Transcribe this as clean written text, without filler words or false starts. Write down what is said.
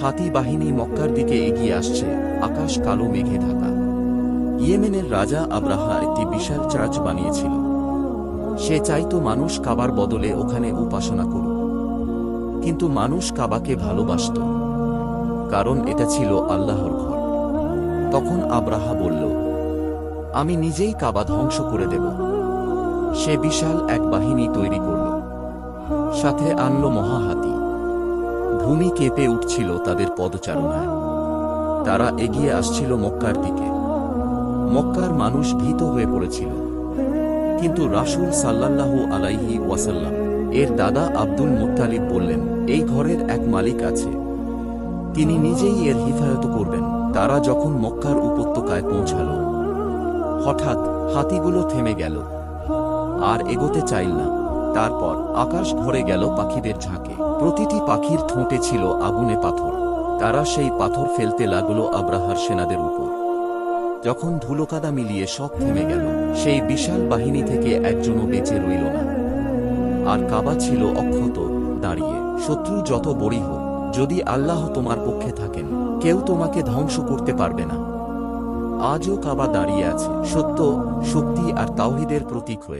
হাতি বাহিনী মক্কার দিকে এগিয়ে আসছে, আকাশ কালো মেঘে ঢাকা। ইয়েমেনের রাজা আব্রাহা একটি বিশাল চার্চ বানিয়েছিল। সে চাইতো মানুষ কাবার বদলে ওখানে উপাসনা করুক। কিন্তু মানুষ কাবাকে ভালোবাসত, কারণ এটা ছিল আল্লাহর ঘর। তখন আব্রাহা বলল, আমি নিজেই কাবা ধ্বংস করে দেব। সে বিশাল এক বাহিনী তৈরি করল, সাথে আনল মহাহাতি। ভূমি কেঁপে উঠছিল তাদের পদচারণায়। তারা এগিয়ে আসছিল মক্কার দিকে। মক্কার মানুষ ভীত হয়ে পড়েছিল। কিন্তু রাসূল সাল্লাল্লাহু আলাইহি ওয়াসাল্লাম এর দাদা আব্দুল মুত্তালিব বললেন, এই ঘরের এক মালিক আছে, তিনি নিজেই এর হিফাজত করবেন। তারা যখন মক্কার উপত্যকায় পৌঁছাল, হঠাৎ হাতিগুলো থেমে গেল, আর এগোতে চাইল না। তারপর আকাশ ভরে গেল পাখিদের ঝাঁকে। প্রতিটি পাখির ঠোঁটে ছিল আগুনে পাথর। তারা সেই পাথর ফেলতে লাগলো আব্রাহার সেনাদের উপর। যখন ধুলোকাদা মিলিয়ে সব থেমে গেল, সেই বিশাল বাহিনী থেকে একজনও বেঁচে রইল না। আর কাবা ছিল অক্ষত দাঁড়িয়ে। শত্রু যত বড়ই হোক, যদি আল্লাহ তোমার পক্ষে থাকেন, কেউ তোমাকে ধ্বংস করতে পারবে না। আজও কাবা দাঁড়িয়ে আছে, সত্য, শক্তি আর তাওহীদের প্রতীক হয়ে।